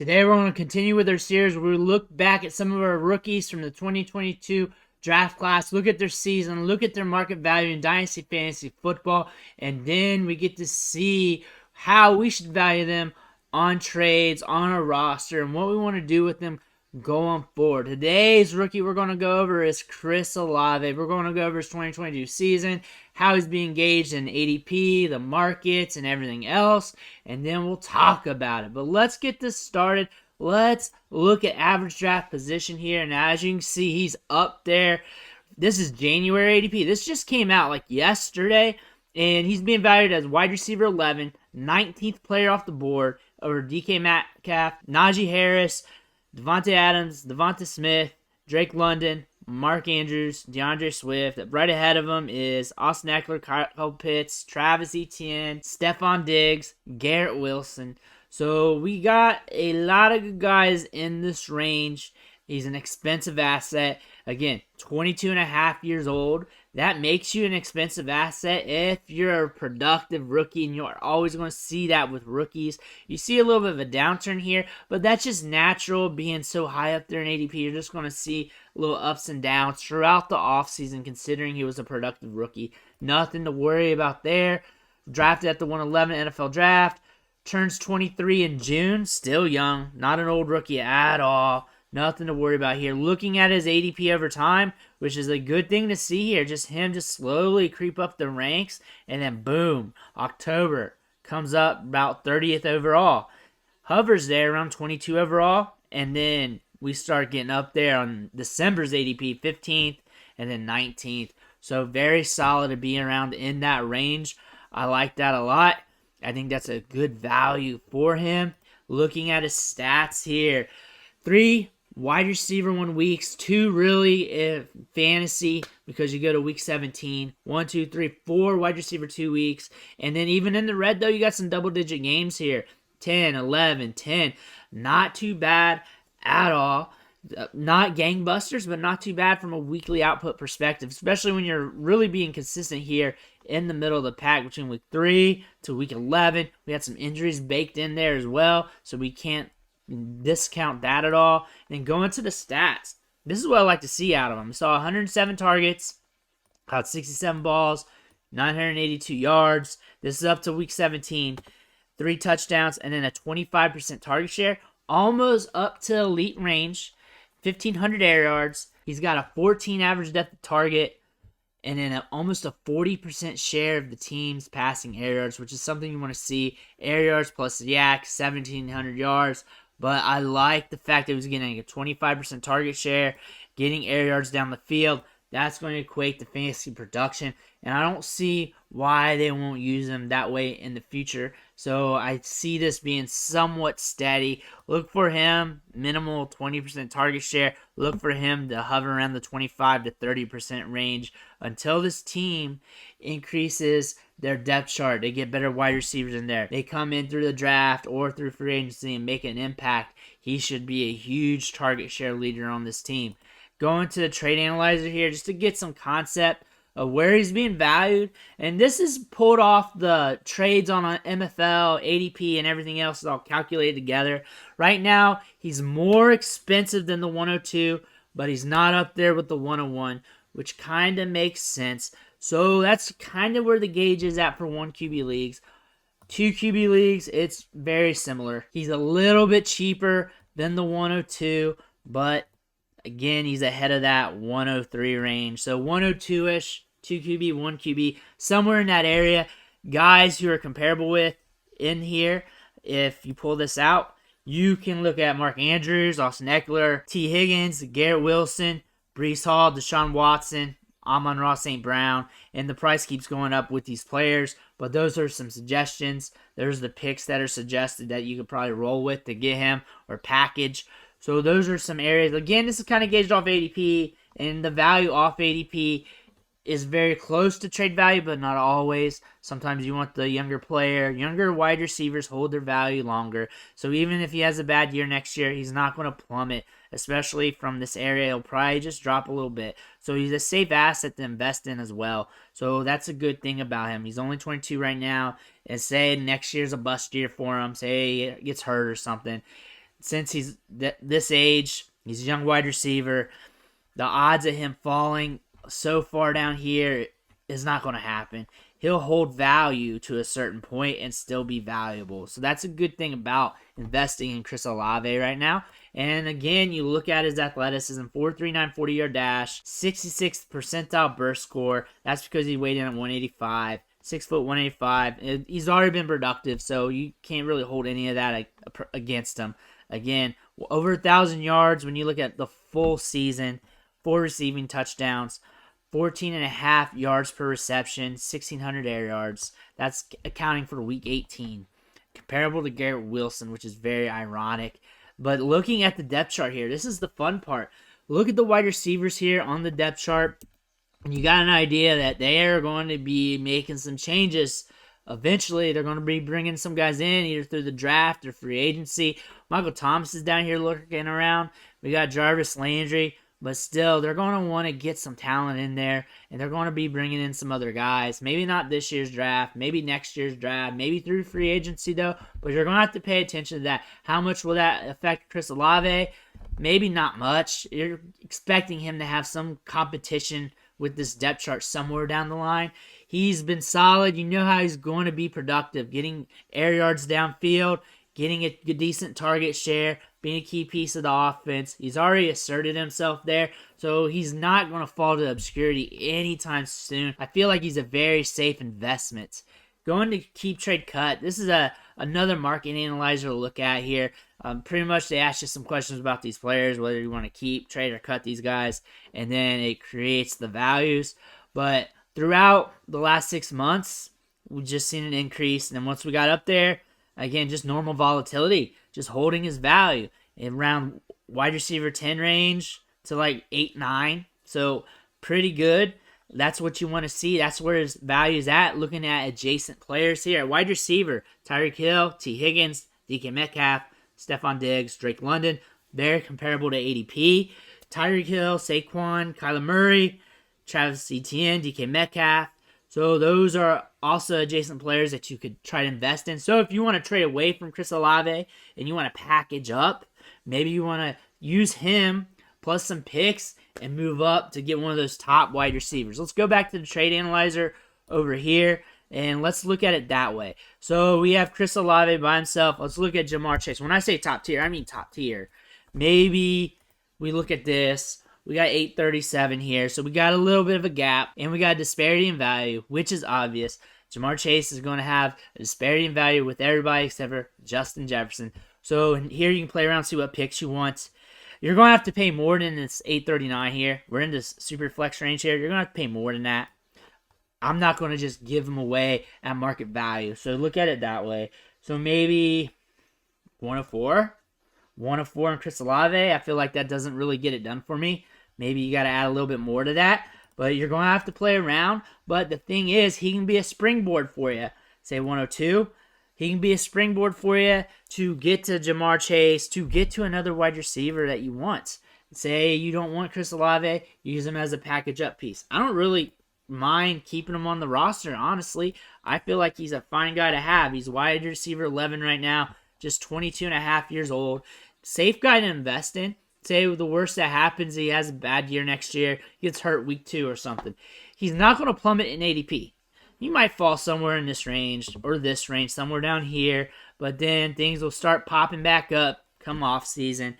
Today we're going to continue with our series where we look back at some of our rookies from the 2022 draft class, look at their season, look at their market value in Dynasty Fantasy Football, and then we get to see how we should value them on trades, on a roster, and what we want to do with them going forward. Today's rookie we're going to go over is Chris Olave. We're going to go over his 2022 season, how he's being engaged in ADP, the markets, and everything else, and then we'll talk about it. But let's get this started. Let's look at average draft position here, and as you can see, he's up there. This is January ADP. This just came out like yesterday, and he's being valued as wide receiver 11, 19th player off the board over DK Metcalf, Najee Harris, Devontae Adams, Devonta Smith, Drake London, Mark Andrews, DeAndre Swift. Right ahead of him is Austin Eckler, Kyle Pitts, Travis Etienne, Stephon Diggs, Garrett Wilson. So we got a lot of good guys in this range. He's an expensive asset. Again, 22 and a half years old. That makes you an expensive asset if you're a productive rookie, and you're always going to see that with rookies. You see a little bit of a downturn here, but that's just natural being so high up there in ADP. You're just going to see little ups and downs throughout the offseason considering he was a productive rookie. Nothing to worry about there. Drafted at the 111 NFL draft. Turns 23 in June. Still young. Not an old rookie at all. Nothing to worry about here. Looking at his ADP over time, which is a good thing to see here. Just him just slowly creep up the ranks. And then boom, October comes up about 30th overall. Hovers there around 22 overall. And then we start getting up there on December's ADP, 15th and then 19th. So very solid to be around in that range. I like that a lot. I think that's a good value for him. Looking at his stats here. 3 wide receiver 1 weeks, 2 really fantasy because you go to week 17. 1, 2, 3, 4 wide receiver 2 weeks. And then even in the red though, you got some double digit games here. 10, 11, 10. Not too bad at all. Not gangbusters, but not too bad from a weekly output perspective, especially when you're really being consistent here in the middle of the pack between week 3 to week 11. We had some injuries baked in there as well, so we can't discount that at all. And going to the stats, this is what I like to see out of him. I saw 107 targets, caught 67 balls, 982 yards. This is up to week 17. 3 touchdowns, and then a 25% target share. Almost up to elite range. 1,500 air yards. He's got a 14 average depth of target. And then almost a 40% share of the team's passing air yards, which is something you want to see. Air yards plus the yak, 1,700 yards. But I like the fact that he was getting a 25% target share, getting air yards down the field. That's going to equate to fantasy production. And I don't see why they won't use him that way in the future. So I see this being somewhat steady. Look for him, minimal 20% target share. Look for him to hover around the 25 to 30% range until this team increases their depth chart. They get better wide receivers in there. They come in through the draft or through free agency and make an impact. He should be a huge target share leader on this team. Going to the trade analyzer here just to get some concept of where he's being valued. And this is pulled off the trades on MFL, ADP, and everything else is all calculated together. Right now, he's more expensive than the 102, but he's not up there with the 101, which kind of makes sense. So that's kind of where the gauge is at for 1 QB leagues. 2 QB leagues, it's very similar. He's a little bit cheaper than the 102, but again, he's ahead of that 103 range. So 102-ish, 2 QB, 1 QB, somewhere in that area. Guys who are comparable with in here, if you pull this out, you can look at Mark Andrews, Austin Eckler, T. Higgins, Garrett Wilson, Breece Hall, Deshaun Watson, Amon-Ra St. Brown, and the price keeps going up with these players, but those are some suggestions. There's the picks that are suggested that you could probably roll with to get him or package. So those are some areas. Again, this is kind of gauged off ADP, and the value off ADP is very close to trade value, but not always. Sometimes you want the younger player. Younger wide receivers hold their value longer. So even if he has a bad year next year, he's not going to plummet, especially from this area. He'll probably just drop a little bit. So he's a safe asset to invest in as well. So that's a good thing about him. He's only 22 right now. And say next year's a bust year for him. Say he gets hurt or something. since he's this age, he's a young wide receiver. The odds of him falling so far down here is not going to happen. He'll hold value to a certain point and still be valuable. So that's a good thing about investing in Chris Olave right now. And again, you look at his athleticism, 4.39 40-yard dash, 66th percentile burst score. That's because he weighed in at 185. 6 foot 185. He's already been productive, so you can't really hold any of that against him. Again, over 1,000 yards when you look at the full season, 4 receiving touchdowns, 14.5 yards per reception, 1,600 air yards. That's accounting for week 18. Comparable to Garrett Wilson, which is very ironic. But looking at the depth chart here, this is the fun part. Look at the wide receivers here on the depth chart. And you got an idea that they are going to be making some changes. Eventually, they're going to be bringing some guys in, either through the draft or free agency. Michael Thomas is down here looking around. We got Jarvis Landry. But still, they're going to want to get some talent in there, and they're going to be bringing in some other guys. Maybe not this year's draft, maybe next year's draft, maybe through free agency, though. But you're going to have to pay attention to that. How much will that affect Chris Olave? Maybe not much. You're expecting him to have some competition with this depth chart somewhere down the line. He's been solid. You know how he's going to be productive, getting air yards downfield, getting a decent target share, being a key piece of the offense. He's already asserted himself there, so he's not going to fall to obscurity anytime soon. I feel like he's a very safe investment. Going to keep, trade, cut. This is another market analyzer to look at here. Pretty much they ask you some questions about these players, whether you want to keep, trade, or cut these guys, and then it creates the values. But throughout the last 6 months, we've just seen an increase, and then once we got up there, again, just normal volatility, just holding his value around wide receiver 10 range to like 8, 9. So pretty good. That's what you want to see. That's where his value is at. Looking at adjacent players here. At wide receiver, Tyreek Hill, T. Higgins, DK Metcalf, Stephon Diggs, Drake London. They're comparable to ADP. Tyreek Hill, Saquon, Kyler Murray, Travis Etienne, DK Metcalf. So those are also adjacent players that you could try to invest in. So if you want to trade away from Chris Olave and you want to package up, maybe you want to use him plus some picks and move up to get one of those top wide receivers. Let's go back to the trade analyzer over here and let's look at it that way. So we have Chris Olave by himself. Let's look at Jamar Chase. When I say top tier, I mean top tier. Maybe we look at this. We got 837 here, so we got a little bit of a gap, and we got a disparity in value, which is obvious. Jamar Chase is going to have a disparity in value with everybody except for Justin Jefferson. So here you can play around, see what picks you want. You're going to have to pay more than this 839 here. We're in this super flex range here. You're going to have to pay more than that. I'm not going to just give them away at market value. So look at it that way. So maybe 104. 104 on Chris Olave. I feel like that doesn't really get it done for me. Maybe you got to add a little bit more to that. But you're going to have to play around. But the thing is, he can be a springboard for you. Say 102. He can be a springboard for you to get to Jamar Chase, to get to another wide receiver that you want. Say you don't want Chris Olave, use him as a package up piece. I don't really mind keeping him on the roster, honestly. I feel like he's a fine guy to have. He's wide receiver 11 right now, just 22 and a half years old. Safe guy to invest in. Say the worst that happens, he has a bad year next year, gets hurt week 2 or something. He's not going to plummet in ADP. He might fall somewhere in this range or this range, somewhere down here, but then things will start popping back up come off season.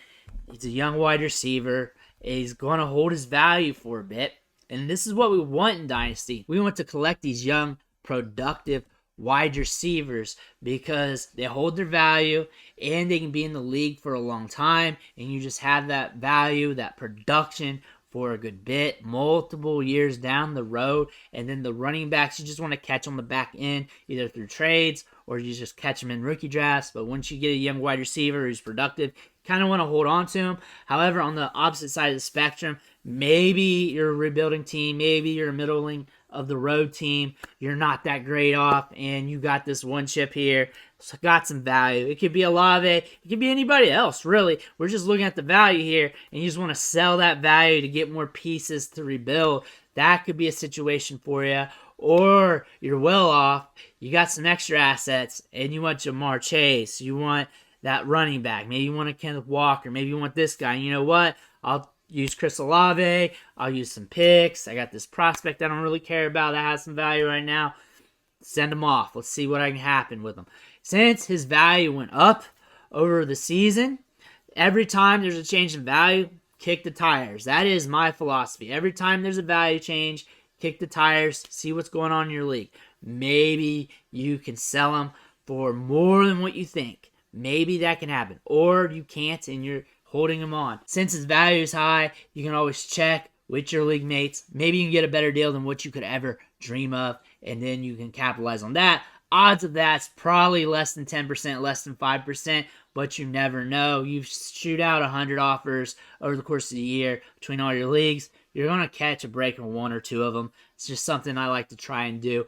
He's a young wide receiver. He's going to hold his value for a bit, and this is what we want in Dynasty. We want to collect these young, productive wide receivers because they hold their value and they can be in the league for a long time, and you just have that value, that production for a good bit, multiple years down the road. And then the running backs, you just want to catch on the back end, either through trades or you just catch them in rookie drafts. But once you get a young wide receiver who's productive, you kind of want to hold on to him. However, on the opposite side of the spectrum, maybe you're a rebuilding team, maybe you're a middling of the road team, you're not that great off, and you got this one chip here, so got some value. It could be Olave, it could be anybody else, really. We're just looking at the value here, and you just want to sell that value to get more pieces to rebuild. That could be a situation for you. Or you're well off, you got some extra assets, and you want Jamar Chase, you want that running back. Maybe you want a Kenneth Walker. Maybe you want this guy. And you know what? I'll use Chris Olave. I'll use some picks. I got this prospect I don't really care about that has some value right now. Send him off. Let's see what can happen with him. Since his value went up over the season, every time there's a change in value, kick the tires. That is my philosophy. Every time there's a value change, kick the tires, see what's going on in your league. Maybe you can sell them for more than what you think. Maybe that can happen. Or you can't and you're holding them on. Since his value is high, you can always check with your league mates. Maybe you can get a better deal than what you could ever dream of, and then you can capitalize on that. Odds of that's probably less than 10%, less than 5%, but you never know. You shoot out 100 offers over the course of the year between all your leagues. You're going to catch a break on one or two of them. It's just something I like to try and do.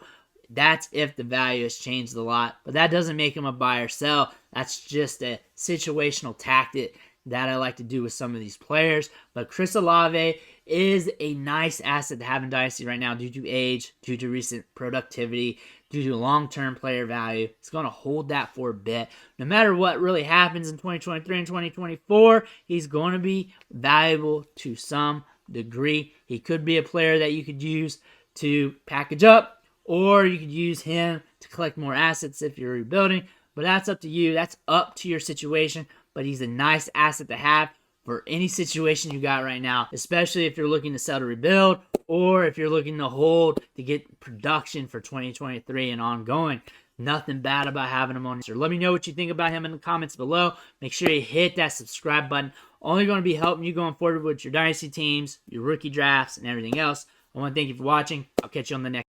That's if the value has changed a lot, but that doesn't make him a buy or sell. That's just a situational tactic that I like to do with some of these players. But Chris Olave is a nice asset to have in Dynasty right now due to age, due to recent productivity, due to long-term player value. It's going to hold that for a bit. No matter what really happens in 2023 and 2024, he's going to be valuable to some degree. He could be a player that you could use to package up, or you could use him to collect more assets if you're rebuilding. But that's up to you. That's up to your situation. But he's a nice asset to have for any situation you got right now, especially if you're looking to sell to rebuild or if you're looking to hold to get production for 2023 and ongoing. Nothing bad about having him on here. Let me know what you think about him in the comments below. Make sure you hit that subscribe button. Only going to be helping you going forward with your Dynasty teams, your rookie drafts, and everything else. I want to thank you for watching. I'll catch you on the next